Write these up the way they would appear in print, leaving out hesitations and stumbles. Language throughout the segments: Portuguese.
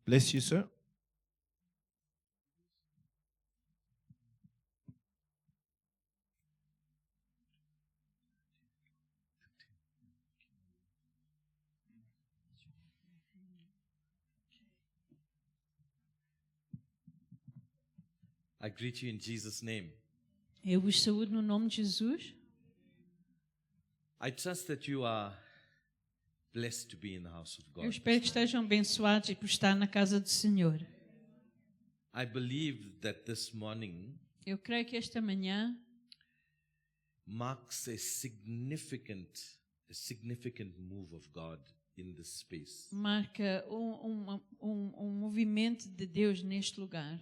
Bless you, sir. I greet you in Jesus' name. Eu vos saúdo no nome de Jesus. I trust that you are blessed to be in the house of Eu God. espero que estejam abençoados por estar na casa do Senhor. I believe that this morning Eu creio que esta manhã marks a significant move of God in this space. marca um movimento de Deus neste lugar.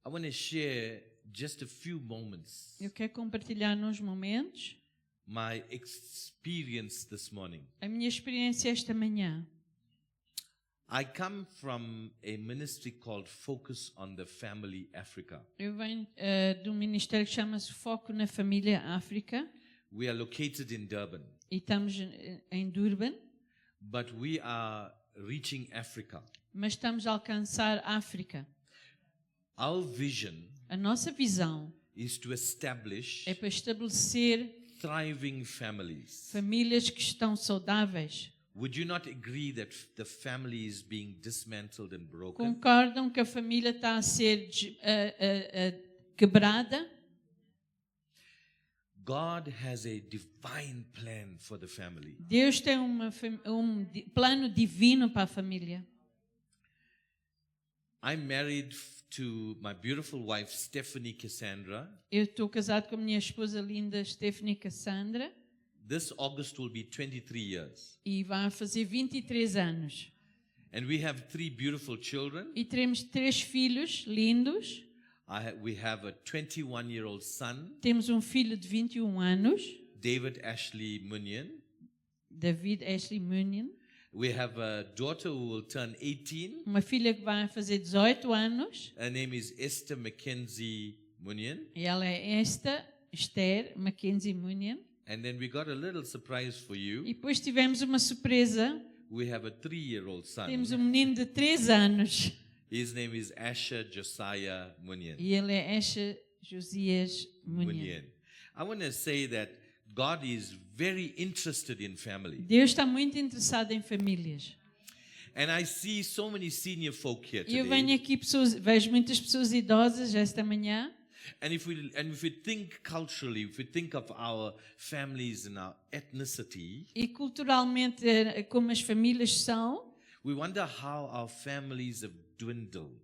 I want to share just a few moments Eu quero compartilhar nos momentos my experience this morning. a minha experiência esta manhã. I come from a ministry called Focus on the Family Africa. Eu venho de um ministério que chama-se Foco na Família África We are located in Durban, e estamos em Durban, but we are reaching Africa. mas estamos a alcançar a África. Our vision A nossa visão is to establish é para estabelecer thriving families. famílias que estão saudáveis. Would you not agree that the family is being dismantled and broken? Concordam que a família está a ser quebrada? God has a divine plan for the family. Deus tem plano divino para a família. I'm married to my beautiful wife, Stephanie Cassandra. Eu estou casado com a minha esposa linda, Stephanie Cassandra, This August will be 23 years. e vai fazer 23 anos. And we have 3 beautiful children. E teremos 3 filhos lindos. We have a 21-year-old son, Temos um filho de 21 anos, David Ashley Munyan. David Ashley Munyan. We have a daughter who will turn 18. Uma filha que vai fazer 18 anos. Her name is Esther Mackenzie Munyan. E ela é Esther Mackenzie Munyan. And then we got a little surprise for you. E depois tivemos uma surpresa. We have a 3-year-old son. Temos um menino de 3 anos. His name is Asher Josiah Munyan. E ele é Asher Josias Munyan. I want to say that God is very interested in family. Deus está muito interessado em famílias. And I see so many senior folk here E eu venho today. aqui, vejo muitas pessoas idosas esta manhã. And if we think culturally, if we think of our families and our ethnicity, E culturalmente, como as famílias são, we wonder how our families have dwindled.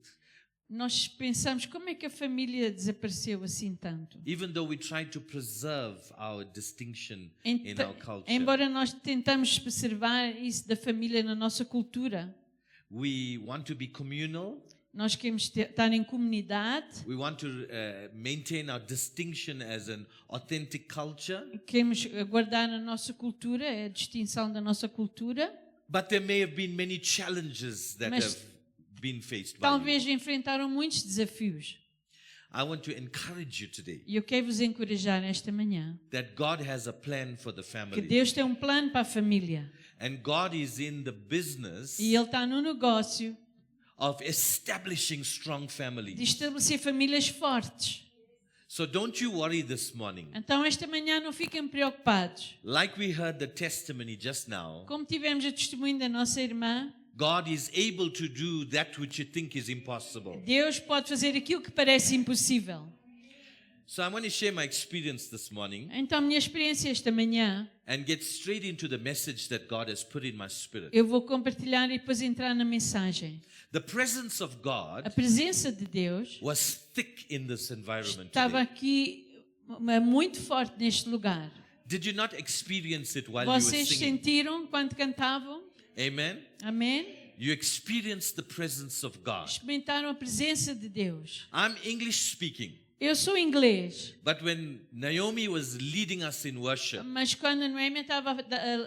nós pensamos como é que a família desapareceu assim tanto. Even though we try to preserve our distinction in our culture, Embora nós tentamos preservar isso da família na nossa cultura, we want to be communal. nós queremos estar em comunidade, We want to maintain our distinction as an authentic culture. queremos guardar a nossa cultura, a distinção da nossa cultura, But there may have been many challenges that Mas have been faced by you. talvez enfrentaram muitos desafios. I want to encourage you today E eu quero vos encorajar esta manhã that God has a plan for the que family. Deus tem um plano para a família And God is in the business e Ele está no negócio of establishing strong de families. estabelecer famílias fortes. So don't you worry this morning. Então esta manhã não fiquem preocupados. Like we heard the testimony just now, Como tivemos o testemunho da nossa irmã, God is able to do that which you think is impossible. Deus pode fazer aquilo que parece impossível. So I want to share my experience this morning Então a minha experiência esta manhã, and get straight into the message that God has put in my spirit. eu vou compartilhar e depois entrar na mensagem. The presence of A God presença de Deus was thick in this environment estava today. aqui muito forte neste lugar. Did you not experience it while you were Vocês singing? sentiram quando cantavam? Amen? Amém? You experienced the presence of God. Experimentaram a presença de Deus. I'm English speaking, Eu sou inglês, but when Naomi was leading us in worship, mas quando a Noemi estava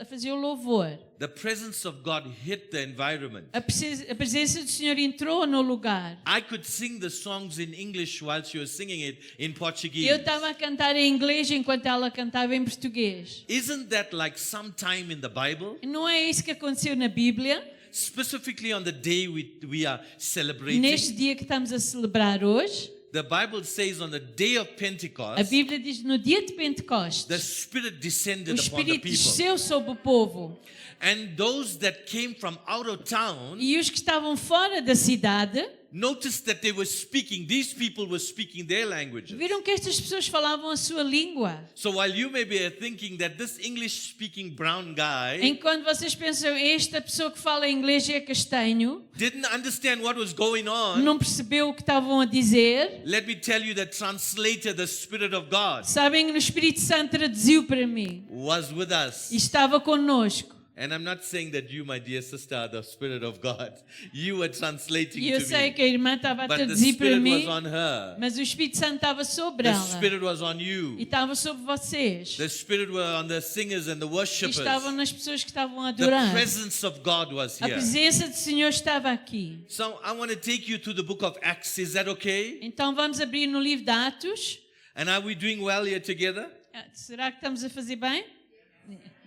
a fazer o louvor, the presence of God hit the environment. a presença do Senhor entrou no lugar. I could sing the songs in English while she was singing it in Portuguese. Eu estava a cantar em inglês enquanto ela cantava em português. Isn't that like some time in the Bible? Não é isso que aconteceu na Bíblia? specifically on the day we are celebrating, Neste dia que estamos a celebrar hoje, the Bible says on the day of a Pentecost, Bíblia diz no dia de the Pentecostes, Spirit o descended upon the Espírito people. desceu sobre o povo. And those that came from out of town E os que estavam fora da cidade noticed that they were speaking, these people were speaking their languages. viram que estas pessoas falavam a sua língua. So while you may be thinking that this English-speaking brown guy Enquanto vocês pensam, esta pessoa que fala inglês é castanho, didn't understand what was going on, não percebeu o que estavam a dizer, let me tell you, the translator, the Spirit of God, sabem, o Espírito Santo traduziu para mim was with us. e estava connosco. And I'm not saying that you, my dear sister, are the Spirit of God. You were translating E eu to sei me. que a irmã estava a But the traduzir para Spirit mim, was on her. mas o Espírito Santo estava sobre The ela Spirit was on e you. estava sobre vocês. The Spirit were on the singers and the E worshippers. estavam nas pessoas que estavam a The adorar. presence of God was A here. presença do Senhor estava aqui. So I want to take you to the book of Acts. Is that okay? Então vamos abrir no livro de Atos. And are we doing well here together? Será que estamos a fazer bem?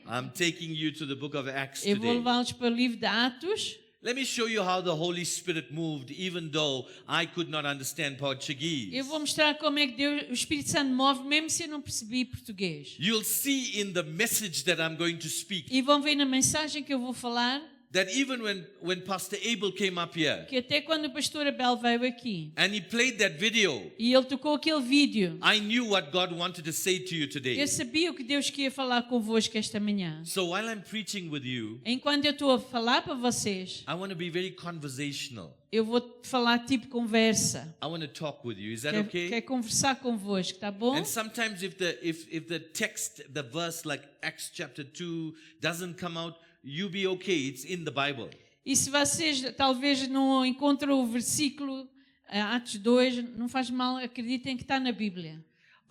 I'm taking you to the book of Acts Eu vou today. levá-los para o livro de Atos. Let me show you how the Holy Spirit moved, even though I could not understand Portuguese. Eu vou mostrar como é que Deus, o Espírito Santo move, mesmo se eu não percebi português. You'll see in the message that I'm going to speak E vão ver na mensagem que eu vou falar that even when Pastor Abel came up here que até quando o pastor Abel veio aqui and he played that video, e ele tocou aquele vídeo, I knew what God wanted to say to you eu today. sabia o que Deus queria falar convosco esta manhã. So while I'm preaching with you, Enquanto eu estou a falar para vocês, I want to be very conversational. eu vou falar tipo conversa. I want to talk with you. Is that Quer okay? conversar convosco, tá bom? And sometimes if the text, the verse like Acts chapter 2 doesn't come out, you be okay. It's in the Bible. E se vocês talvez não encontram o versículo Atos 2, não faz mal, acreditem que está na Bíblia.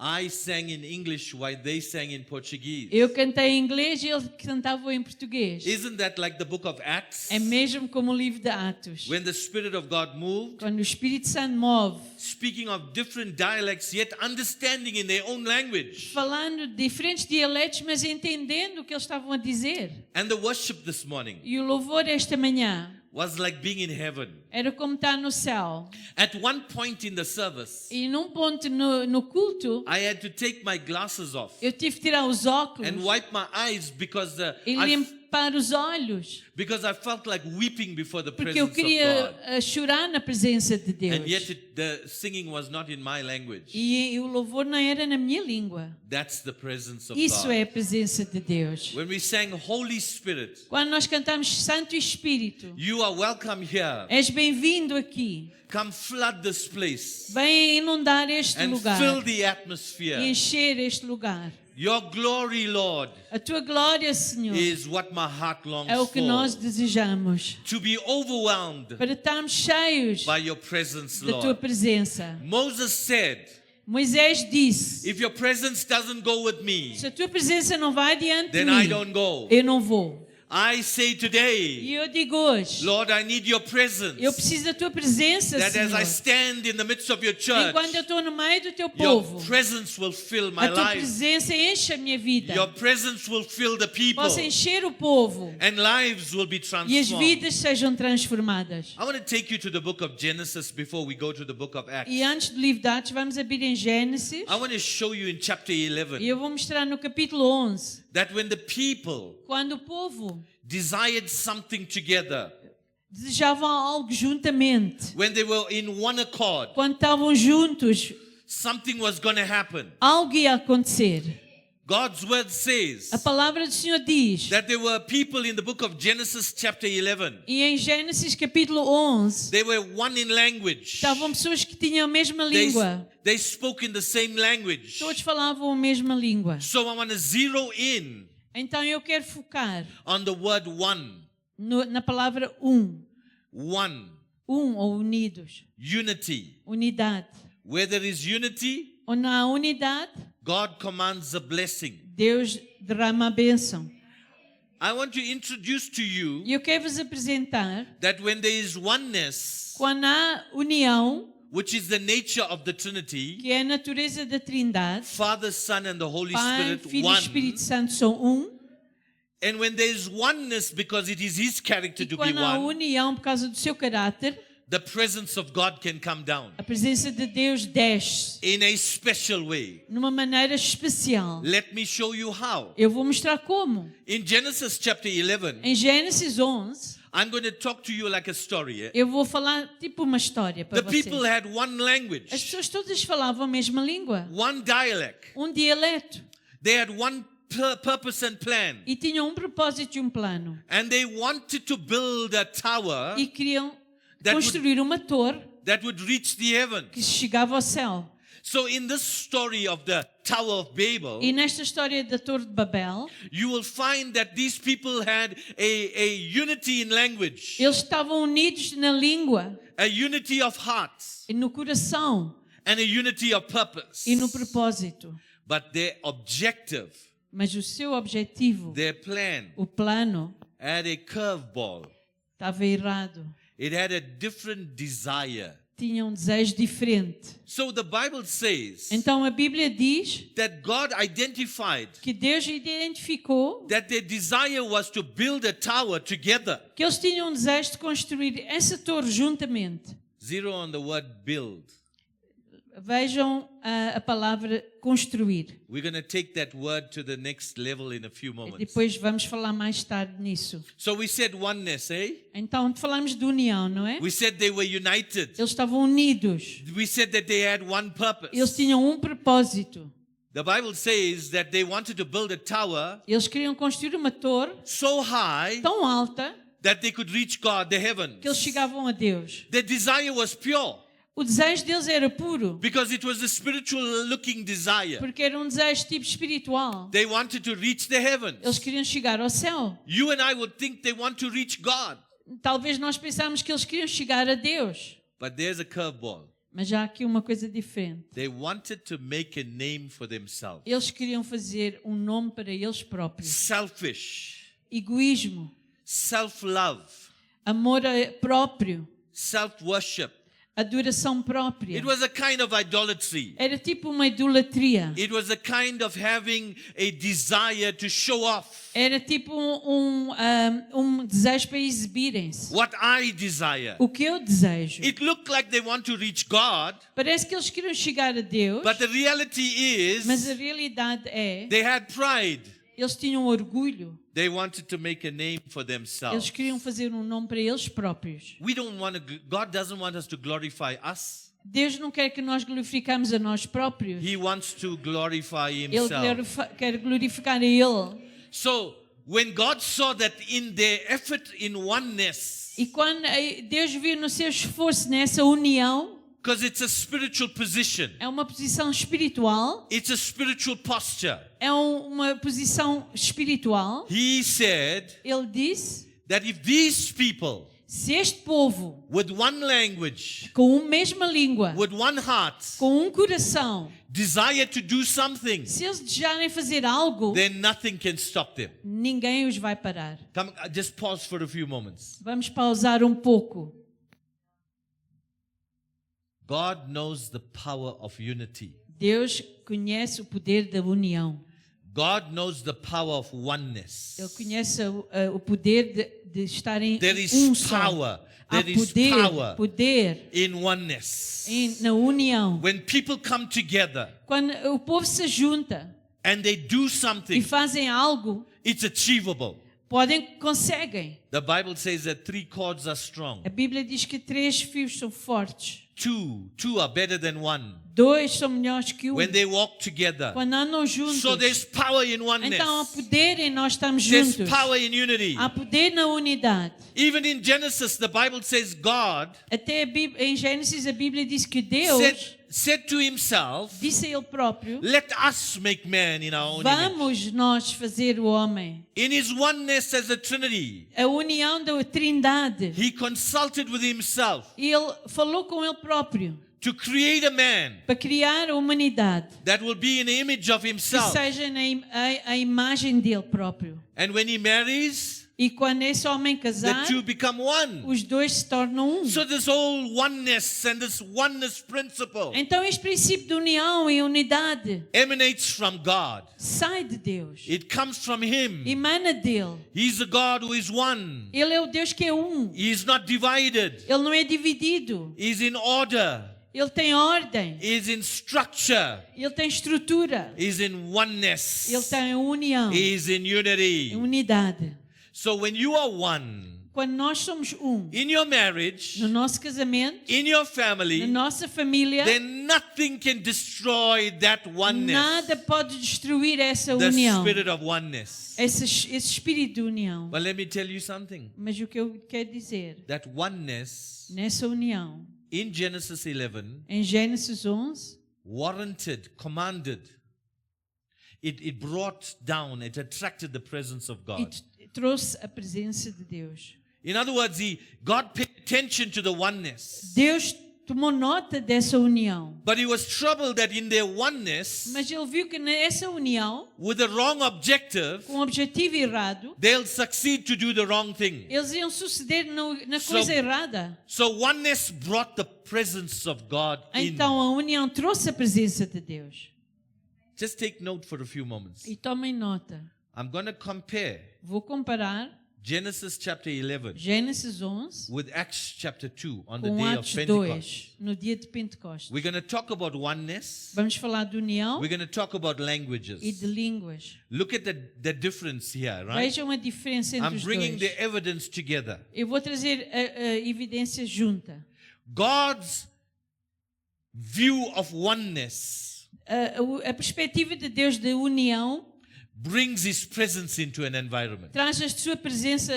I sang in English while they sang in Portuguese. Eu cantei em inglês e eles cantavam em português. Isn't that like the book of Acts? É mesmo como o livro de Atos. When the Spirit of God moved, Quando o Espírito Santo move, speaking of different dialects, yet understanding in their own language. falando de diferentes dialetos, mas entendendo o que eles estavam a dizer. And the worship this morning E o louvor esta manhã was like being in heaven. era como estar no céu. At one point in the service, E num ponto no culto, I had to take my glasses off eu tive que tirar os óculos and wipe my eyes because e limpar os olhos, I felt like weeping before the porque eu presence of queria God. chorar na presença de Deus. And yet the singing was not in my language. E o louvor não era na minha língua. That's the presence of Isso God. é a presença de Deus. When we sang Holy Spirit, Quando nós cantamos Santo Espírito, you are welcome here. és bem-vindo aqui. Come flood this place Vem inundar este and lugar fill the e atmosphere. encher este lugar. Your glory, Lord, A tua glória, Senhor, is what my heart longs é o que nós for. desejamos. To be overwhelmed Para estarmos cheios by your presence, da tua Lord. presença. Moses said, Moisés disse, if your presence doesn't go with me, se a tua presença não vai adiante de then I mim, don't go. eu não vou. I say today, E eu digo hoje, Lord, I need your presence. eu preciso da tua presença, That as I Senhor. stand in the midst of your church, Enquanto eu estou no meio do teu your povo, presence will fill my a tua life. presença enche a minha vida. Your presence will fill the people. Possa encher o povo And lives will be e as transformed. vidas sejam transformadas. I want to take you to the book of Genesis before we go to the book of Acts. E antes do livro de Atos, vamos abrir em Gênesis. I want to show you in chapter E 11 eu vou mostrar no capítulo 11, that when the people quando o povo desired something together, desejava algo juntamente, when they were in one accord, quando estavam juntos, something was going to happen. algo ia acontecer. God's word says A palavra do Senhor diz, that there were people in the book of Genesis chapter 11. e em Gênesis capítulo 11, They were one in language. estavam pessoas que tinham a mesma língua. They spoke in the same language. Todos falavam a mesma língua. So I want to zero in Então eu quero focar on the word one. na palavra One. ou unidos, Unity. unidade. Where there is unity, Onde há unidade, God commands a blessing. Deus derrama a bênção. I want to introduce to you E eu quero vos apresentar, that when there is oneness, quando há união, which is the nature of the Trinity, que é a natureza da Trindade, Father, Son, and the Holy Pai, Spirit, Filho e one, Espírito Santo são um, And when there is oneness, because it is His character E to be quando há one, união por causa do seu caráter, the presence of God can come down a presença de Deus desce in a special way. numa maneira especial. Let me show you how. Eu vou mostrar como. In Genesis chapter 11, Em Gênesis 11, I'm going to talk to you like a story. eu vou falar tipo uma história para The vocês. people had one As language, pessoas todas falavam a mesma língua, one dialect. um dialeto, They had one purpose and plan. e tinham um propósito e um plano. And they wanted to build a tower E queriam That construir uma torre that would reach the heavens. que chegava ao céu. So in this story of the Tower of Babel, E nesta história da Torre de Babel, you will find that these people had a unity in language, eles estavam unidos na língua, a unity of hearts, e no coração and a unity of purpose. e no propósito. But their objective, Mas o seu objetivo, their plan, o plano, had a curveball. estava errado. It had a different desire. Tinha um desejo diferente. So the Bible says Então a Bíblia diz that God identified que Deus identificou that their desire was to build a tower together. que eles tinham um desejo de construir essa torre juntamente. Zero on the word build. Vejam a palavra construir. We're going to take that word to the next level in a few moments. Depois vamos falar mais tarde nisso. So we said oneness, eh? Então falamos de união, não é? We said they were united. Eles estavam unidos. We said that they had one purpose. Eles tinham um propósito. The Bible says that they wanted to build a tower Eles queriam construir uma torre so high tão alta that they could reach God, the heavens. que eles chegavam a Deus. Their desire was pure O desejo deles era puro, because it was a spiritual looking desire. porque era um desejo tipo espiritual. They wanted to reach the Eles heavens. queriam chegar ao céu. You and I would think they want to reach God. Talvez nós pensamos que eles queriam chegar a Deus. But there's a curveball. Mas há aqui uma coisa diferente. They wanted to make a name for themselves. Eles queriam fazer um nome para eles próprios. Selfish, Egoísmo, self-love, amor próprio, self-worship. adoração própria. It was a kind of idolatry. Era tipo uma idolatria. It was a kind of having a desire to show off Era tipo um desejo para exibirem-se. what I desire. O que eu desejo. It looked like they want to reach God, Parece que eles queriam chegar a Deus, but the reality mas a is realidade é, they had pride. eles tinham orgulho. They wanted to make a name for Eles themselves. queriam fazer um nome para eles próprios. God doesn't want us to glorify us. Deus não quer que nós glorificamos a nós próprios. He wants to glorify Ele himself. quer glorificar a Ele. So when God saw that in their effort in oneness, E quando Deus viu no seu esforço nessa união, because it's a spiritual position, é uma posição espiritual, it's a spiritual posture. é uma posição espiritual. He said Ele disse, that if these people se este povo, with one language, com uma mesma língua, with one heart, com um coração, desire to do something, se eles desejarem fazer algo, then nothing can stop them. ninguém os vai parar. Come, just pause for a few moments. Vamos pausar um pouco. God knows the power of unity. Deus conhece o poder da união. God knows the power of oneness. Ele conhece o poder de estarem There is um só. power. Há There is poder, power poder in oneness. na união. When people come together Quando o povo se junta and they do e something, fazem algo, it's achievable. conseguem. The Bible says that 3 cords are strong. A Bíblia diz que 3 fios são fortes. Two are better than one. 2 são melhores que um. When they walk together. Quando andam juntos. So there's power in oneness. Então há poder em nós estarmos There's juntos. power in unity. Há poder na unidade. Even in Genesis, the Bible says God Até em Gênesis a Bíblia diz que Deus said to himself, disse a Ele próprio, let us make man in our own image. vamos nós fazer o homem. In his oneness as a Trinity, A união da Trindade. he consulted with himself Ele falou com Ele próprio to create a man para criar a humanidade that will be in the image of que himself. seja a imagem dele próprio. And when he marries, E quando esse homem the casar, two become one. os dois se tornam um. So this whole oneness and this oneness principle Então este princípio de união e unidade emanates from God. sai de Deus. It comes from Him. Emana dele. He's a God who is one. Ele é o Deus que é um. He is not divided. Ele não é dividido. He's in order. Ele tem ordem. He's in structure. Ele tem estrutura. He's in oneness. Ele tem união. He's in unity. Unidade. So when you are one Quando nós somos um, in your marriage, no nosso casamento, in your na family, nossa família, then nothing can destroy that oneness. nada pode destruir essa The união. spirit of oneness. Esse espírito de união. But let me tell you something. Mas o que eu quero dizer, That oneness nessa união, in Genesis 11 em Gênesis 11, warranted, commanded. It brought down, it attracted the presence of God. trouxe a presença de Deus. In other words, God paid attention to the oneness. Deus tomou nota dessa união. But He was troubled that in their oneness, Mas ele viu que nessa união, with the wrong objective, com o objetivo errado, they'll succeed to do the wrong thing. eles iam suceder na So- coisa errada. So oneness brought the presence of God in. Então a união trouxe a presença de Deus. Just take note for a few moments. E tomem nota. I'm going to compare Vou comparar Genesis chapter 11 Gênesis 11 with Acts chapter 2 on the com day of Atos Pentecost. 2, no dia de Pentecostes. We're going to talk about oneness. Vamos falar de união We're going to talk about e de languages. línguas. Look at the difference here, right? Vejam a diferença entre I'm os bringing dois. the evidence together. Eu vou trazer a evidência junta. God's view of oneness A perspectiva de Deus de união brings His presence into an environment. traz a sua presença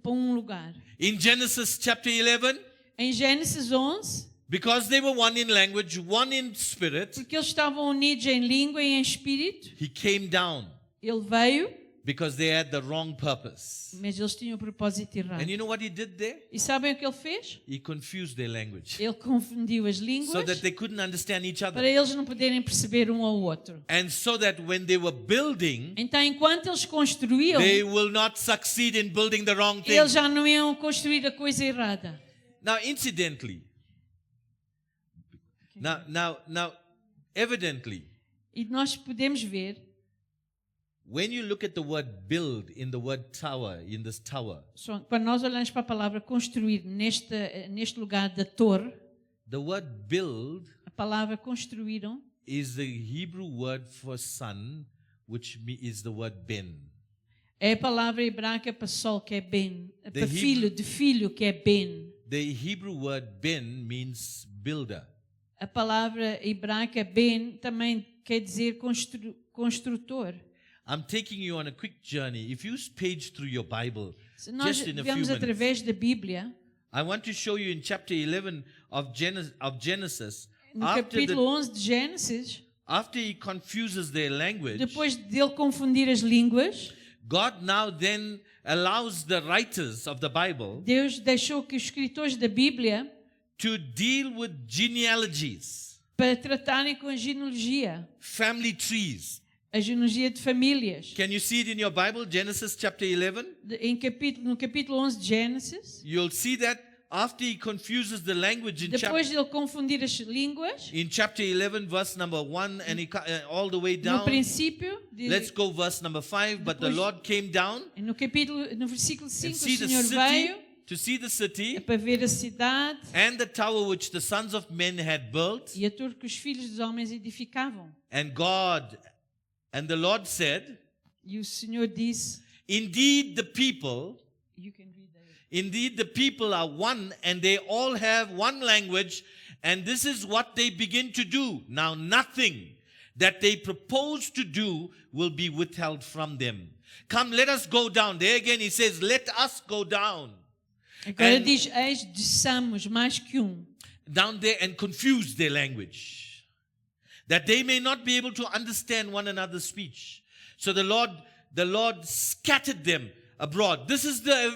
para um lugar. In Genesis chapter 11, Em Gênesis 11, because they were one in language, one in spirit, porque eles estavam unidos em língua e em espírito, He came down ele veio, because they had the wrong purpose. mas eles tinham o propósito errado. And you know what He did there? E sabem o que ele fez? He confused their language Ele confundiu as so línguas that they couldn't understand each para other. eles não poderem perceber um ao outro. And so that when they were building, Então, enquanto eles construíam, they will not succeed in building the wrong thing. eles já não iam construir a coisa errada. Now, incidentally, now, evidently, E nós podemos ver, when you look at the word build in the word tower, in this tower, quando nós olhamos para a palavra construir neste lugar da torre, the word build a palavra construíram is the Hebrew word for son, which is the word ben. é a palavra hebraica para sol, que é ben, The para filho, de filho, que é ben. The Hebrew word ben means builder. A palavra hebraica ben também quer dizer construtor. I'm taking you on a quick journey. If you page through your Bible, Se nós just in a few vemos minutes, através da Bíblia, I want to show you in chapter 11 of Genesis, no after, capítulo 11 de Gênesis, after He confuses their language, depois dele confundir as línguas, God now then allows the writers of the Bible Deus deixou que os escritores da Bíblia to deal with genealogies, para tratarem com a genealogia, family trees. a genealogia de famílias. Can you see it in your Bible, Genesis chapter 11? No capítulo 11 de Gênesis, You'll see that after He confuses the language in depois de ele confundir as línguas, chapter 11, verse number 1, and all the way no down. princípio, Let's go verse number 5. But the Depois- Lord came down no versículo 5, and o see the Senhor city, veio to see the city para ver a cidade and the tower which the sons of men had built. e a torre que os filhos dos homens edificavam. And the Lord said, E o Senhor disse, Indeed the people you can read that. Indeed, the people are one and they all have one language, and this is what they begin to do. Now, nothing that they propose to do will be withheld from them. Come, let us go down. There again, He says, let us go down. Agora And- diz, eis, dissamos mais que Down there and confuse their language, that they may not be able to understand one another's speech. So the Lord scattered them abroad. This is the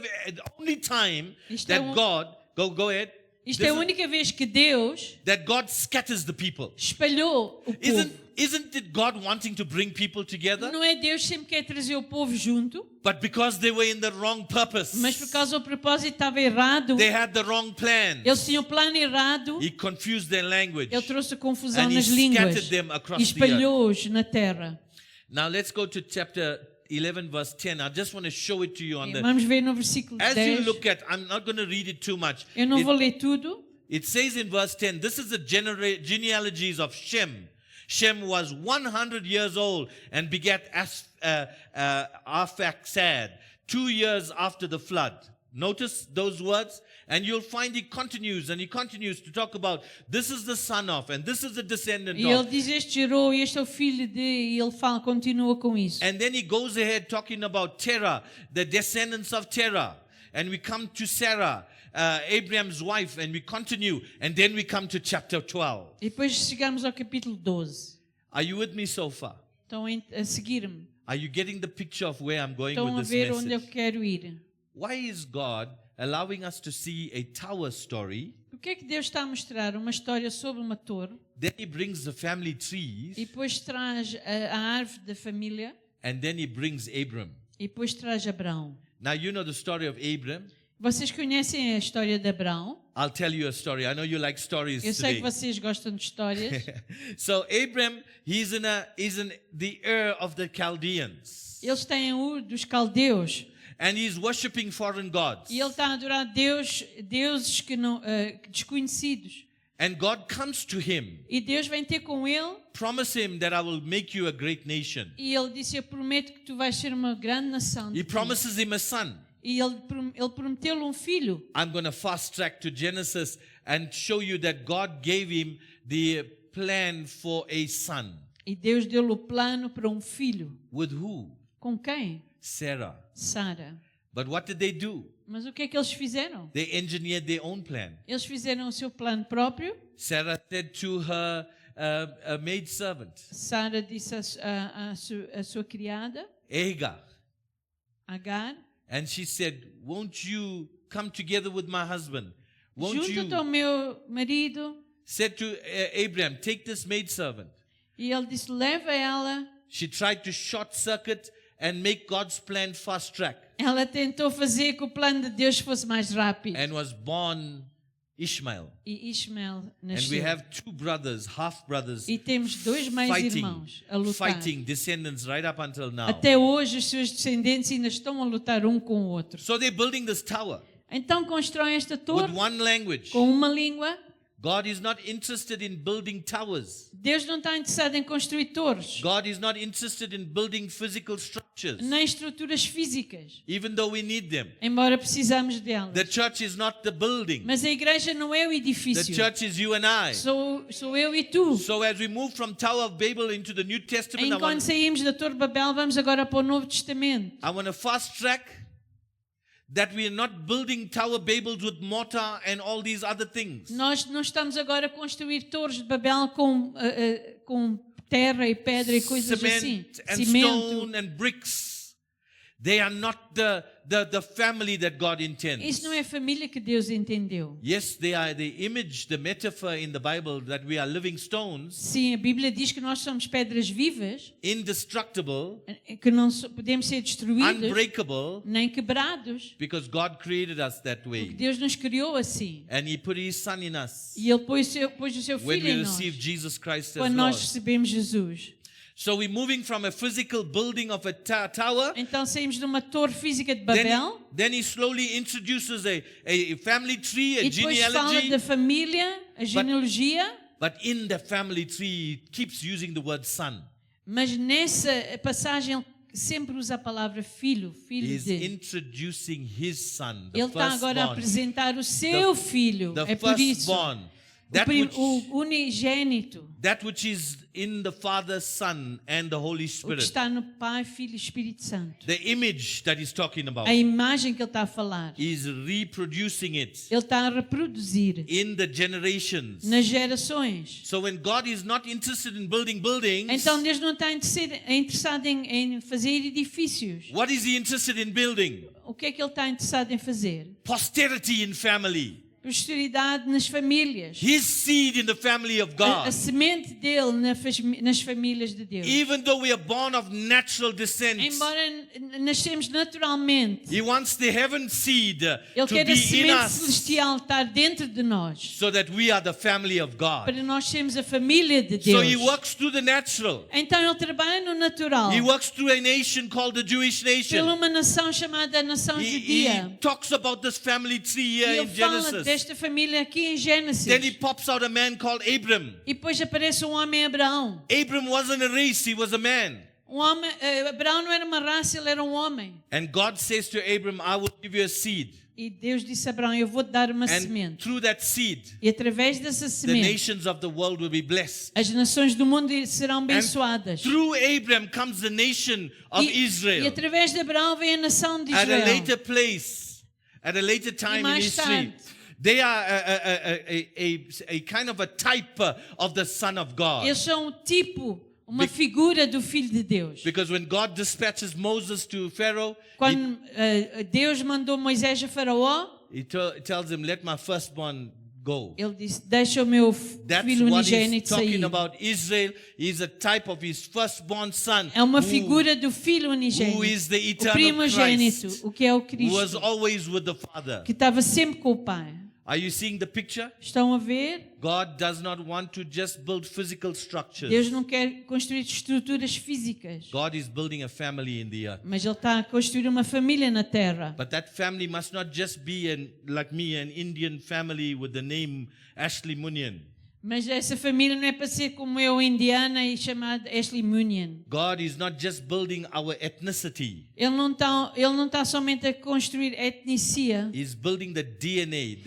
only time Isto é that um- God, go ahead. Isto é a This is- única vez que Deus that God scatters the people. espalhou o Isn't, povo. isn't it God wanting to bring people together? Não é Deus sempre quer trazer o povo junto, But because they were in the wrong purpose, mas por causa do propósito estava errado. they had the wrong plan. Eles tinham o plano errado. He confused their language. Ele trouxe confusão And he nas línguas scattered them across e espalhou-os na terra. Now let's go to chapter 11 verse 10. I just want to show it to you on the... Vamos ver no versículo As you 10. look at, I'm not going to read it too much. Eu não It- vou ler tudo. It says in verse 10, this is the genealogies of Shem. Shem was 100 years old and begat Arphaxad 2 years after the flood. Notice those words? And you'll find he continues to talk about this is the son of and this is the descendant E ele of. diz: Este gerou, este é o filho de. E ele fala, continua com isso. And then he goes ahead talking about Terah, the descendants of Terah. And we come to Sarah, Abraham's wife, and we continue. And then we come to chapter 12. E depois chegamos ao capítulo 12. Are you with me so far? Estão a seguir-me. Are you getting the picture of where I'm going Estão a with this ver onde eu message? quero ir. Why is God allowing us to see a tower story? O que é que Deus está a mostrar? Uma história sobre uma torre. Then he brings the family trees, E depois traz a árvore da família. and then he brings Abram. E depois traz Abraão. Now you know the story of Abram. Vocês conhecem a história de Abraão? I'll tell you a story. I know you like stories Eu sei que today. vocês gostam de histórias. So Abram, he's in the Ur of the Chaldeans, Eles têm Ur dos caldeus. and he's worshiping foreign gods. E ele está a adorar deuses que não, desconhecidos. And God comes to him, E Deus vem ter com ele promise him that I will make you a great nation. e ele disse: Eu prometo que tu vais ser uma grande nação. de He ti." promises him a son. E ele prometeu-lhe um filho. I'm going to fast track to Genesis and show you that God gave him the plan for a son. E Deus deu-lhe o plano para um filho. With who? Com quem? Sarah. Sara. But what did they do? Mas o que é que eles fizeram? They engineered their own plan. Eles fizeram o seu plano próprio. Sarah said to her maidservant, Sara disse à sua criada, Hagar, Agar: and she said, won't you come together with my husband? Won't Junta-te you? ao meu marido. Said to Abraham, take this maidservant. E ele disse: Leva ela. She tried to short circuit and make God's plan fast track, Ela tentou fazer que o plano de Deus fosse mais rápido. and was born Ishmael. E Ismael And we nasceu. have two brothers, half brothers, E temos dois meios-irmãos a lutar. fighting descendants right up until now. Até hoje os seus descendentes ainda estão a lutar um com o outro. So they're building this tower Então constroem esta with torre one language. com uma língua. God is not interested in building towers. Deus não está interessado em construir torres, God is not interested in building physical structures, nem estruturas físicas, even though we need them. embora precisamos delas. The church is not the building. Mas a igreja não é o The edifício. church is you and I. Sou eu e tu. So as we move from Tower of Babel into the New Testament, Enquanto saímos da Torre de Babel, vamos agora para o Novo Testamento. I want to fast track that we are not building Tower Babels with mortar and all these other things. Nós não estamos agora a construir torres de Babel com terra e pedra e coisas assim. Cement and Cimento. stone and bricks. They are not the family that God intends. Isso não é a família que Deus entendeu. Yes, they are the image, the metaphor in the Bible that we are living stones, Sim, a Bíblia diz que nós somos pedras vivas, indestructible, que não podemos ser destruídos, unbreakable, nem quebrados, because God created us that porque way. Deus nos criou assim. And He put His Son in us E Ele pôs o seu when Filho we em nós, receive Jesus Christ as quando nós Lord. recebemos Jesus. So we're moving from a physical building of a tower. Então saímos de uma torre física de Then Babel he slowly introduces a family tree, a e depois fala genealogy. da família, a genealogia, But in the family tree, he keeps using the word son. mas nessa passagem ele sempre usa a palavra filho, filho He's de. introducing his son, the Ele está agora a firstborn. apresentar o seu filho. The É por isso. firstborn. O unigênito. That which is in the Father, Son, and the Holy O que Spirit. está no Pai, Filho e Espírito Santo. The image that he's talking about. A imagem que ele está a falar. He's reproducing it Ele está a reproduzir in the generations. nas gerações. So when God is not interested in building buildings, Então Deus não está interessado em fazer edifícios. what is he interested in building? O que é que ele está interessado em fazer? Posterity in family. prosperidade nas famílias. His seed in the family of A God. semente dele nas famílias de Deus. Even though we are born of natural descent, Embora nascemos naturalmente, He wants the heaven seed Ele to quer a be in semente us celestial estar dentro de nós, so that we are the family of God. para nós sermos a família de So Deus. He works through the natural. Então Ele trabalha no natural, He works through a nation called the Jewish pela nation. uma nação chamada a nação He judia. talks about this family tree E here in Ele fala Genesis. desta família aqui em Gênesis. Then He pops out a man called Abram. E depois aparece um homem Abraão. Abram wasn't a race, he was a man. Abraão não era uma raça, ele era um homem. And God says to Abram, I will give you a seed. E Deus disse a Abraão, eu vou-te dar uma And semente. through that seed, E através dessa the semente, nations of the world will be blessed. as nações do mundo serão And abençoadas. through Abram comes the nation of E Israel. através de Abraão vem a nação de At a Israel. later place, at a later time in mais history, tarde. they are a kind of a type of the Son of God. Eles são um tipo, uma figura do Filho de Deus. Because when God dispatches Moses to Pharaoh, Quando Deus mandou Moisés a Faraó, he tells him, let my firstborn go. ele disse, deixa o meu That's filho what he's unigênito talking sair. about. Israel is a type of his firstborn son, É uma who figura do filho unigênito, who is the o eternal primogênito, Christ, o que é o was Cristo, always with the Father. que estava sempre com o Pai. Are you seeing the picture? Estão a ver? God does not want to just build physical Deus structures. não quer construir estruturas físicas, God is building a family in the earth. mas Ele está a construir uma família na terra. But that family must not just be like me, an Indian family with the name Ashley Munyan. Mas essa família não é para ser como eu, indiana e chamada Ashley Munyan. God is not just building our ethnicity. Ele não está somente a construir etnicia, He's building the DNA,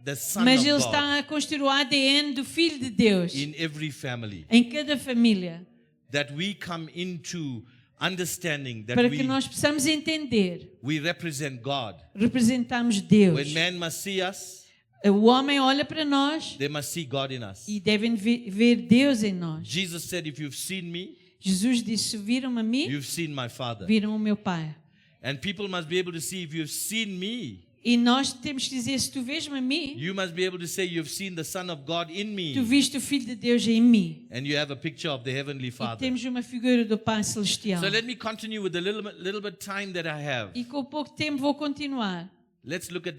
the Son mas of Ele God está a construir o ADN do Filho de Deus in every family. em cada família, That we come into understanding that para que nós possamos entender, we represent God. representamos Deus. When man must see us, O homem olha para nós they must see God in us. e devem ver Deus em nós. Jesus said, if you've seen me, Jesus disse, se viram a mim, you've seen my Father. viram o meu Pai. And people must be able to see, if you've seen me, E nós temos que dizer, se tu vês-me a mim, you must be able to say, you've seen the Son of God in tu me. viste o Filho de Deus em mim. And you have a picture of the Heavenly E Father. temos uma figura do Pai Celestial. So let me continue with the little bit time that I have. E com pouco tempo vou continuar. Let's look at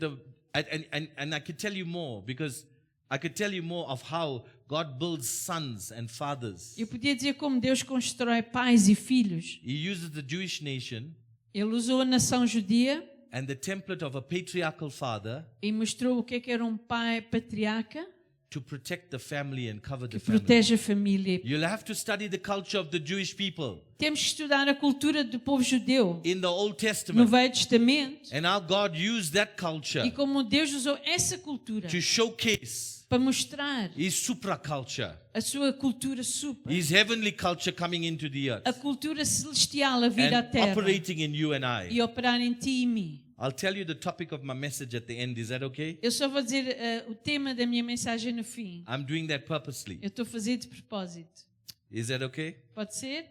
and I could tell you more, because I could tell you more of how God builds sons and fathers. Eu podia dizer como Deus constrói pais e filhos. He uses the Jewish nation Ele usou a nação judia and the template of a patriarchal father e mostrou o que era um pai patriarca to protect the family and cover the que family. protege a família. You'll have to study the culture of the Jewish people Temos que estudar a cultura do povo judeu in the Old no Testament Velho Testamento and how God used that culture e como Deus usou essa cultura to showcase para mostrar His supraculture, a sua cultura super, His heavenly culture coming into the a earth cultura celestial a vir à and terra operating in you and I. e operar em ti e mim. I'll tell you the topic of my message at the end. Is that okay? Eu só vou dizer o tema da minha mensagem no fim. I'm doing that purposely. Eu estou a fazer de propósito. Is that okay? Pode ser?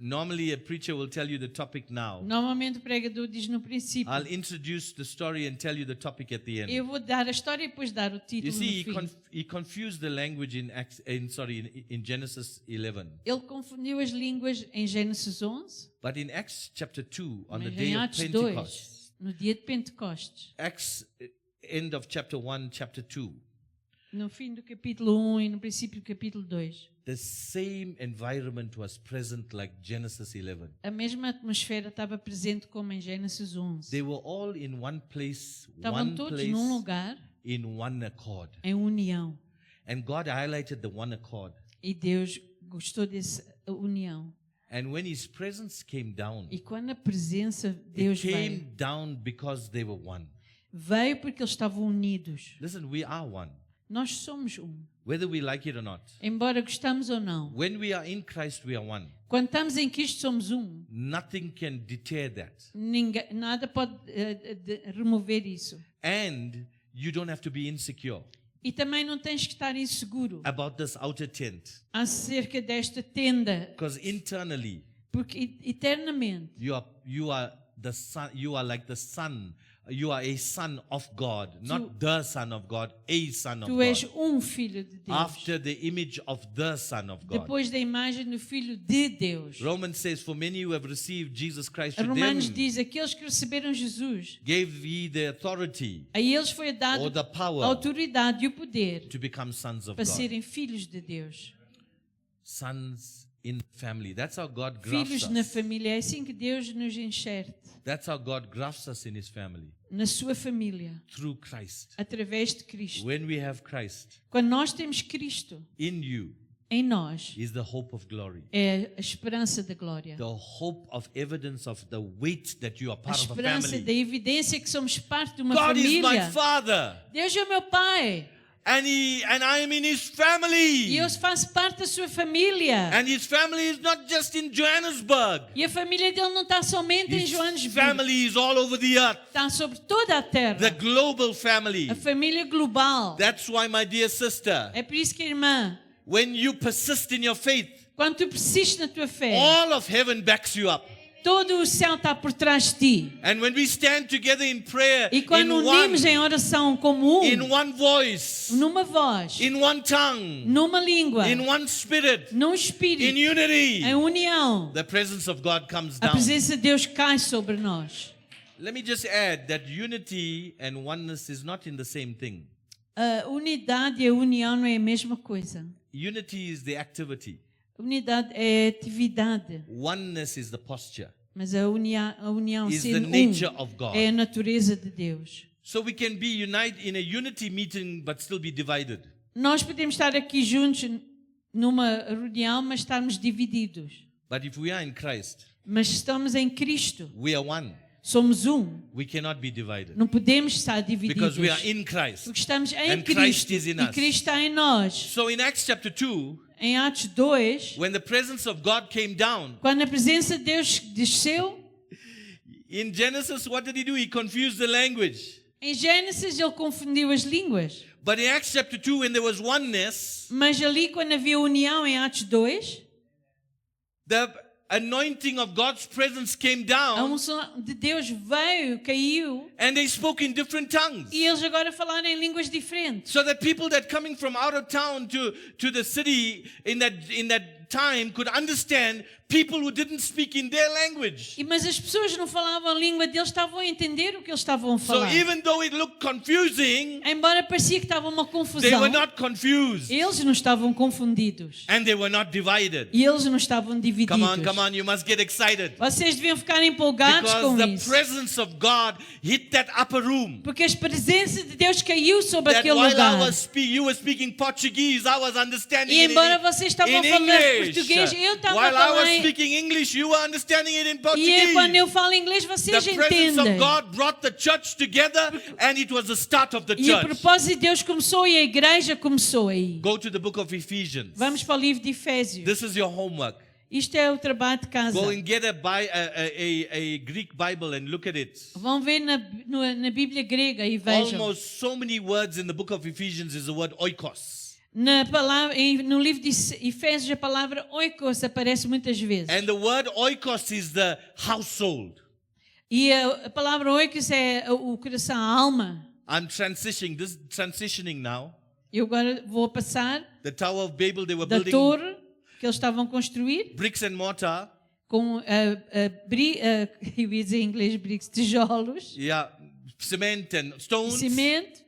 Normally, a preacher will tell you the topic now. Normalmente o pregador diz no princípio. I'll introduce the story and tell you the topic at the end. Eu vou dar a história e depois dar o You título see, no fim. he confused the language in Genesis 11. Ele confundiu as línguas em Gênesis 11, But in Acts chapter 2, on the mas day em of Atos Pentecost, 2, no dia de Pentecostes, Acts end of chapter 1, chapter 2, no fim do capítulo 1 e no princípio do capítulo 2, the same environment was present like Genesis 11. a mesma atmosfera estava presente como em Gênesis 11. They were all in one place, Estavam todos num lugar in one accord. em união. And God highlighted the one accord. E Deus gostou dessa união. And when His presence came down, E quando a presença de it Deus came veio, down because they were one. veio porque eles estavam unidos. Listen, we are one, Nós somos um, whether we like it or not. embora gostamos ou não. When we are in Christ, we are one. Quando estamos em Cristo somos um. Nothing can deter that. Nada pode remover isso. And you don't have to be insecure E também não tens que estar inseguro about this outer tent, acerca desta tenda, because internally porque eternamente you are the son. You are like the son. You are a son of God, not the son of God, a son of Tu és God. filho de Deus. After the image of the Son of God. Depois da imagem do Filho de Deus. Romans says, for many who have received Jesus Christ to Romanos them, diz, aqueles que receberam Jesus, gave he the authority a eles foi dado or the a power autoridade e o poder to become sons of para God. serem filhos de Deus. Sons in family. That's how God grafts Filhos na us. família. É assim que Deus nos enxerta. That's how God grafts us in his family. Na sua família. Through Christ. Através de Cristo. When we have Christ Quando nós temos Cristo in you, em nós, is the hope of glory. é a esperança da glória. The hope of evidence of the weight that you are A part of a esperança family. da evidência que somos parte de uma God is my família. Father. Deus é o meu Pai. And I am in his E family. eu faço parte da sua família. And his family is not just in Johannesburg. E a família dele não está somente em His Joanesburgo. family is all over the earth. Está sobre toda a terra. The global family. A família global. That's why, my dear sister, É por isso que, irmã, when you persist in your faith, quando tu persistes na tua fé, all of heaven backs you up. todo o céu está por trás de ti. And when we stand together in prayer, E quando in unimos em oração como in one voice, numa voz, in one tongue, numa língua, in one spirit, num in espírito, unity, em união, the presence of God comes a down. presença de Deus cai sobre nós. Let me just add that unity and oneness is not in the same thing. A unidade e a união não é a mesma coisa. Unity is the activity. Unidade é atividade, Oneness is the posture. mas a união Is ser the nature of God. é a natureza de Deus. So we can be united in a unity meeting but still be divided. Nós podemos estar aqui juntos numa reunião, mas estarmos divididos. But if we are in Christ, Mas se estamos em Cristo, we are one. somos um. We cannot be divided. Não podemos estar divididos. Because we are in Christ. Porque estamos em And Christ Cristo is in e us. Cristo está em nós. So in Acts chapter 2, Em Atos 2, when the presence of God came down, quando a presença de Deus desceu, in Genesis, what did he do? He confused the language. em Gênesis ele confundiu as línguas. But in Acts chapter 2, when there was oneness, Mas ali quando havia união em Atos 2, the anointing of God's presence came a down unção de Deus veio, caiu, and they spoke in different tongues. e eles agora falaram em línguas diferentes. So that people that coming from out of town to the city in that time could understand people who didn't speak in their language. Mas as pessoas não falavam a língua deles, estavam a entender o que eles estavam a So falar. even though it looked confusing, Embora parecia que estava uma they confusão, were not confused eles não estavam confundidos. and they were not divided. E eles não estavam divididos. Come on, you must get excited. Vocês deviam ficar empolgados Because com the isso. presence of God hit that upper room. Porque a presença de Deus caiu sobre That aquele while lugar. You were speaking Portuguese, I was understanding E it embora in, vocês estavam in falando English. português, eu estava a While I was falar em... speaking English, you were understanding it in E Portuguese. quando eu falo inglês, vocês The presence entendem. of God brought the church together and it was the start of the E o church. propósito de Deus começou e a igreja começou aí. Go to the book of Ephesians. Vamos para o livro de Efésios. This is your homework. Isto é o trabalho de casa. Go and get a Greek Bible and look at it. Vão ver na Bíblia grega e vejam. Almost so many words in the book of Ephesians is the word oikos. No livro de Efésios a palavra oikos aparece muitas vezes. And the word oikos is the household. E a palavra oikos é o coração, a alma. I'm transitioning now. Eu agora vou passar The Tower of Babel, they were da building torre que eles estavam a construir bricks and mortar. com eu ia dizer em inglês bricks, tijolos, Yeah, cement and stones. cimento.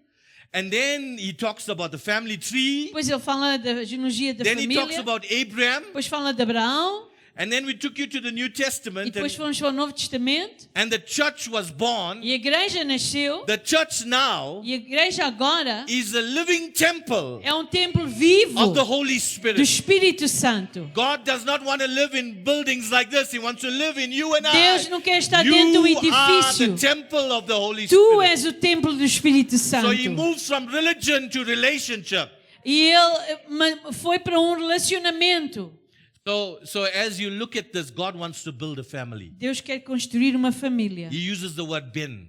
And then he talks about the family tree. Depois ele fala da genealogia da Then he talks família. about Abraham. Depois fala de Abraão. And then we took you to the New E Testament. depois fomos para o Novo Testamento. And the church was born. E a igreja nasceu. The church now E a igreja agora is a living temple é um templo vivo of the Holy do Spirit. Espírito Santo. God does not want to live in buildings like this. He wants to live in you and I. Deus não quer estar dentro de um You are edifício. the temple of the Holy Tu Spirit. és o templo do Espírito Santo. So he moves from religion to relationship. E ele foi para um relacionamento. So as you look at this, God wants to build a family. Deus quer construir uma família. He uses the word Ben,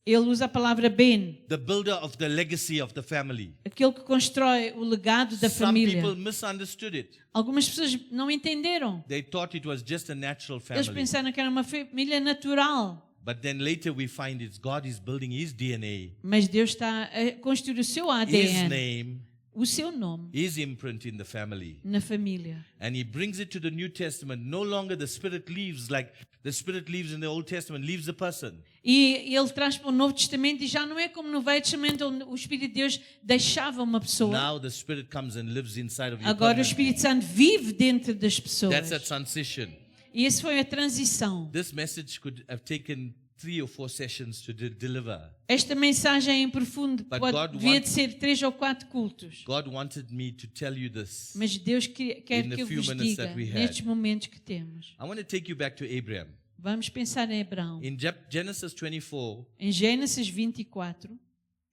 Ele usa a palavra Ben, the builder of the legacy of the family. aquele que constrói o legado da Some família. people misunderstood it. Algumas pessoas não entenderam. They thought it was just a natural Eles family. pensaram que era uma família natural. But then later we find it's God is building his DNA, Mas Deus está a construir o seu his ADN, name, o seu nome his imprint in the family. na família. And he brings it to the New Testament. No longer the Spirit leaves like the Spirit leaves in the Old Testament, leaves the person. E ele traz para o Novo Testamento e já não é como no Velho Testamento onde o Espírito de Deus deixava uma pessoa. Now the Spirit comes and lives inside of you. Agora o permanently. Espírito Santo vive dentro das pessoas. That's a transition. E essa foi a transição. This message could have taken 3 or 4 sessions to deliver. Esta mensagem em profundo But pode, God devia wants- de ser 3 ou 4 cultos. God wanted me to tell you this. Mas Deus quer In the que eu few vos minutes diga, that we had. nestes momentos que temos. I want to take you back to Abraham. Vamos pensar em Abraão. In Genesis 24, Em Gênesis 24,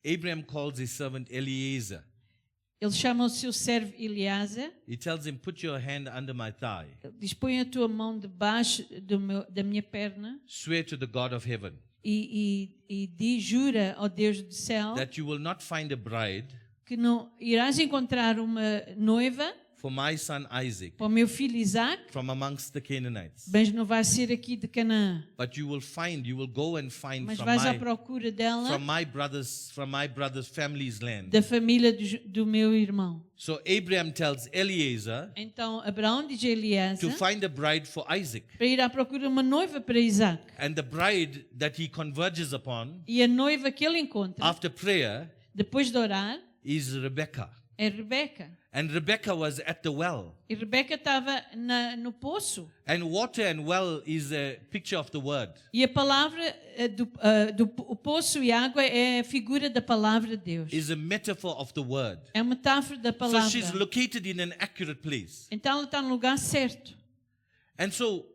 Abraham calls his servant Eliezer. ele chama o seu servo Eliezer. He tells him, "Put your hand under my thigh. Ele diz, põe a tua mão debaixo da minha perna Swear to the God of heaven e diz, jura ao Deus do céu that you will not find a bride que não irás encontrar uma noiva for my son Isaac para o meu filho Isaac, from amongst the Canaanites. mas não vai ser aqui de Canaã. But you will go and find Mas from vais à procura dela my brother's family's land." da família do meu irmão. So Abraham tells Eliezer Então Abraão diz a Eliezer to find a bride for Isaac. para ir à procura de uma noiva para Isaac. And the bride that he converges upon E a noiva que ele encontra, after prayer depois de orar, is Rebekah. é Rebeca. And Rebekah was at the well. E Rebeca estava no poço. And water and well is a picture of the word. E a palavra o poço e água é a figura da palavra de Deus. Is a metaphor of the word. É uma metáfora da So palavra. she's located in an accurate place. Então ela está no lugar certo. And so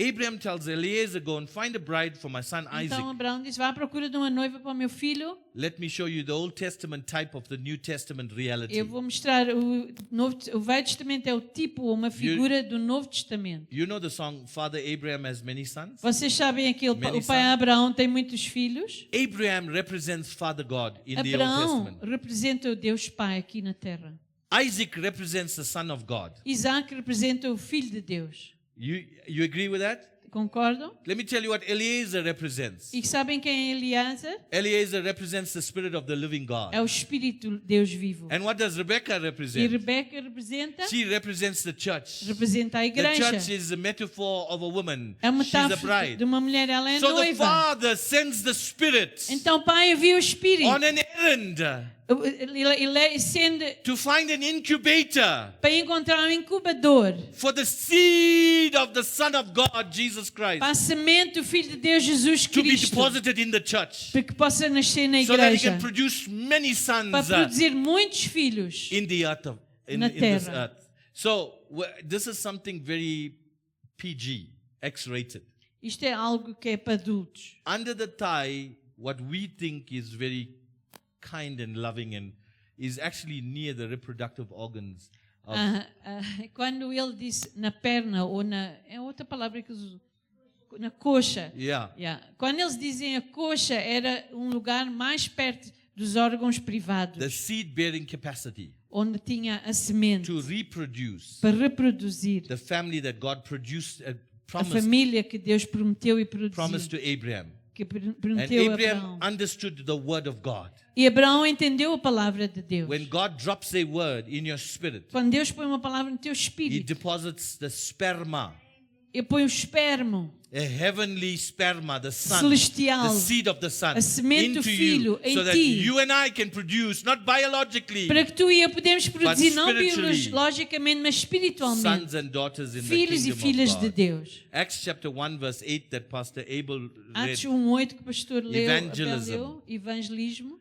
Abraham tells Eliezer, "Go and find a bride for my son Isaac." Então Abraão diz, vá à procura de uma noiva para o meu filho. Let me show you the Old Testament type of the New Testament reality. Eu vou mostrar o Velho Testamento é o tipo, uma figura do Novo Testamento. You know the song, Father Abraham has many sons? Vocês sabem aquilo, Many o pai sons. Abraão tem muitos filhos. Abraham represents Father God in the Old Abraão Testament. representa o Deus Pai aqui na terra. Isaac represents the Son of God. Isaac representa o Filho de Deus. You agree with that? Concordam? Let me tell you what Eliezer represents. E sabem quem é Eliezer? Eliezer represents the Spirit of the living God. É o Espírito de Deus vivo. And what does Rebekah E represent? Rebeca representa? She represents the church. Representa a The igreja. church is a metaphor of a woman. É uma She's a metáfora bride. de uma mulher, ela é So the noiva. Father sends the Spirit Então o Pai envia o Espírito. on an errand Ele sende to find an incubator para encontrar um incubador for the seed of the Son of God, Jesus Christ, para a semente do Filho de Deus, Jesus to be Cristo, deposited in the church para que possa nascer na so that he igreja, can produce many sons para produzir muitos filhos. in the earth in Na this terra. earth. So this is something very PG, X-rated. Isto é algo que é para adultos. Under the thigh, what we think is very kind and loving and is actually near the reproductive organs of Quando ele disse na perna ou é outra palavra que uso, na coxa. yeah. Quando eles dizem a coxa, era um lugar mais perto dos órgãos privados, The seed bearing capacity onde tinha a semente to reproduce para reproduzir the family that God produced a promised família que Deus prometeu e to produziu, Abraham. que And prometeu a Abraham Abraão. understood the word of God. E Abraão entendeu a palavra de Deus. When God drops a word in your spirit, Quando Deus põe uma palavra no teu he espírito, deposits the sperma, ele põe o espermo a heavenly sperma, the son, celestial, the seed of the son, a semente do into filho you, em so that ti, you and I can produce, not biologically, para que tu e eu podemos produzir não spiritually, biologicamente, mas espiritualmente, sons and daughters in the filhos e kingdom filhas of de God. Deus. Acts chapter 1 verse 8 that Pastor Abel Atos read, 1:8 que o pastor leu, Evangelism. leu, evangelismo,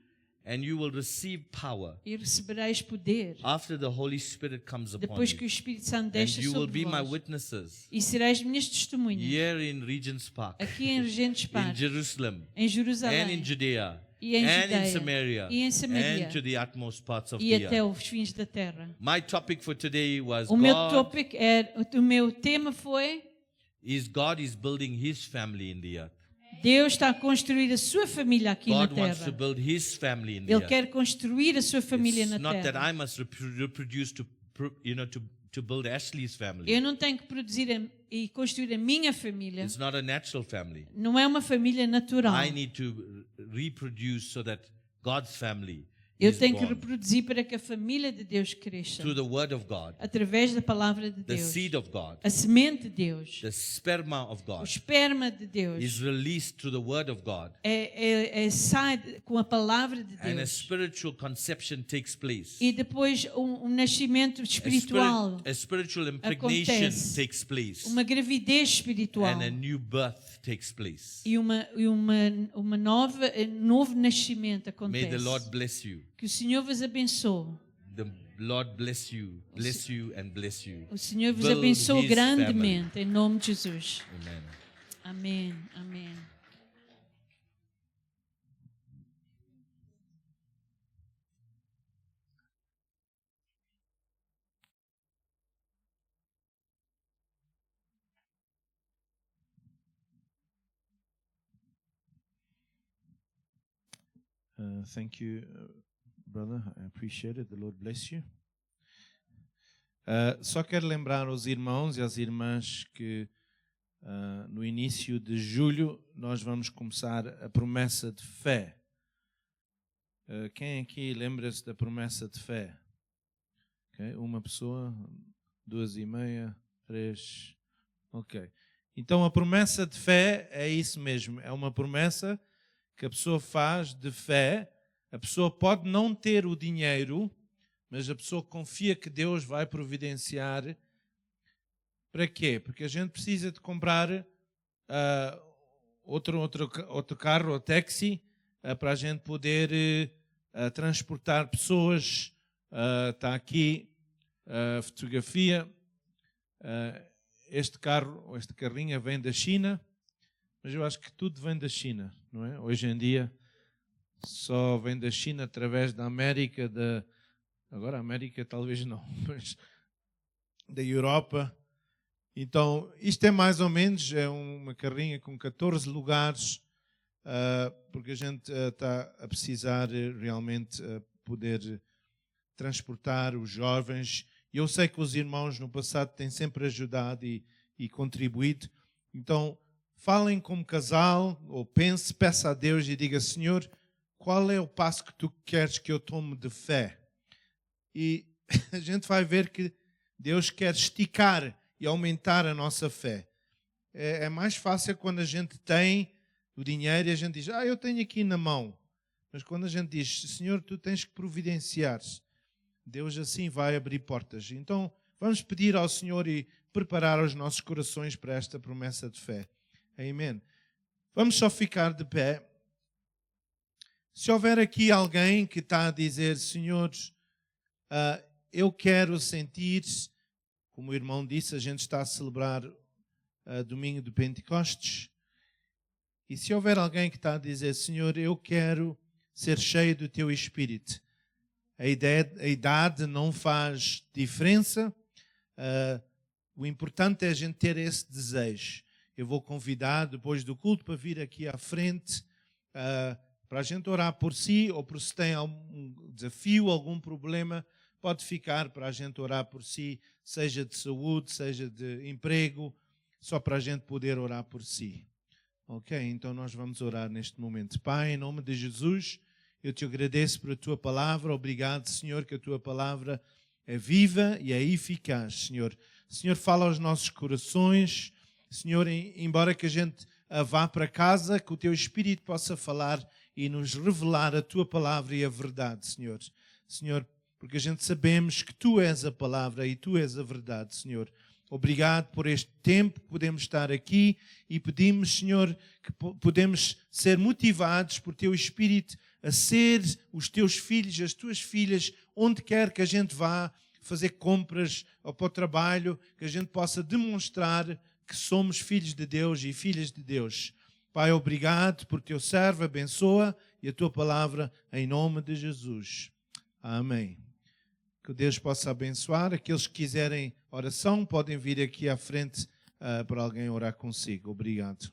and you will receive power e recebereis poder after the Holy Spirit comes upon depois que o you. Espírito Santo And deixa you will sobre be my vós. witnesses E sereis minhas testemunhas here in Regent's Park, aqui em Regentes in Park, Jerusalem, em and Jerusalém in Judea, e em and in Judeia, Samaria, e em Samaria, and to the utmost parts of e the até earth. os fins da terra. My topic for today was O meu tema foi God is building his family in the earth. Deus está a construir a sua família aqui na God wants to terra. build his family in the Ele earth. quer construir a sua família It's na not that terra. I must reproduce to to build Ashley's family. Eu não tenho que produzir e construir a minha família. It's not a natural family. Não é uma família natural. I need to reproduce so that God's family Eu is tenho que born reproduzir para que a família de Deus cresça through the word of God, através da palavra de the Deus. seed of God, A semente de Deus, the sperma of o God esperma de is Deus released through the word of God, sai com a palavra de and a Deus. spiritual conception takes place. E depois um nascimento espiritual, A spiritual impregnation acontece. takes place, uma gravidez espiritual and a new birth takes place. e uma novo nascimento May the Lord acontece. bless you. Que o Senhor vos abençoe. The Lord bless you and bless you. O Senhor vos Build abençoe His grandemente, em nome de Jesus. Amen. Amém, amém. Thank you, brother. I appreciate it. The Lord bless you. Só quero lembrar aos irmãos e às irmãs que no início de julho nós vamos começar a promessa de fé. Quem aqui lembra-se da promessa de fé? Okay. Uma pessoa, 2:30, 3. Ok. Então a promessa de fé é isso mesmo. É uma promessa que a pessoa faz de fé. A pessoa pode não ter o dinheiro, mas a pessoa confia que Deus vai providenciar. Para quê? Porque a gente precisa de comprar outro carro ou táxi para a gente poder transportar pessoas. Está aqui a fotografia. Este carrinho vem da China, mas eu acho que tudo vem da China, não é? Hoje em dia só vem da China através da América, agora a América talvez não, mas da Europa. Então isto é mais ou menos uma carrinha com 14 lugares, porque a gente está a precisar realmente poder transportar os jovens. Eu sei que os irmãos no passado têm sempre ajudado e contribuído. Então, falem como casal, ou peça a Deus e diga: Senhor, qual é o passo que tu queres que eu tome de fé? E a gente vai ver que Deus quer esticar e aumentar a nossa fé. É mais fácil quando a gente tem o dinheiro e a gente diz: eu tenho aqui na mão. Mas quando a gente diz: Senhor, tu tens que providenciar, Deus assim vai abrir portas. Então, vamos pedir ao Senhor e preparar os nossos corações para esta promessa de fé. Amém. Vamos só ficar de pé. Se houver aqui alguém que está a dizer: Senhor, eu quero sentir, como o irmão disse, a gente está a celebrar domingo de Pentecostes. E se houver alguém que está a dizer: Senhor, eu quero ser cheio do Teu Espírito. A idade não faz diferença. O importante é a gente ter esse desejo. Eu vou convidar depois do culto para vir aqui à frente para a gente orar por si, ou por se tem algum desafio, algum problema, pode ficar para a gente orar por si, seja de saúde, seja de emprego, só para a gente poder orar por si. Ok? Então nós vamos orar neste momento. Pai, em nome de Jesus, eu te agradeço por a tua palavra. Obrigado, Senhor, que a tua palavra é viva e é eficaz, Senhor. Senhor, fala aos nossos corações. Senhor, embora que a gente vá para casa, que o teu Espírito possa falar e nos revelar a tua palavra e a verdade, Senhor. Senhor, porque a gente sabemos que tu és a palavra e tu és a verdade, Senhor. Obrigado por este tempo que podemos estar aqui e pedimos, Senhor, que podemos ser motivados por teu Espírito a ser os teus filhos, as tuas filhas, onde quer que a gente vá fazer compras ou para o trabalho, que a gente possa demonstrar que somos filhos de Deus e filhas de Deus. Pai, obrigado por teu servo, abençoa e a tua palavra em nome de Jesus. Amém. Que Deus possa abençoar. Aqueles que quiserem oração podem vir aqui à frente para alguém orar consigo. Obrigado.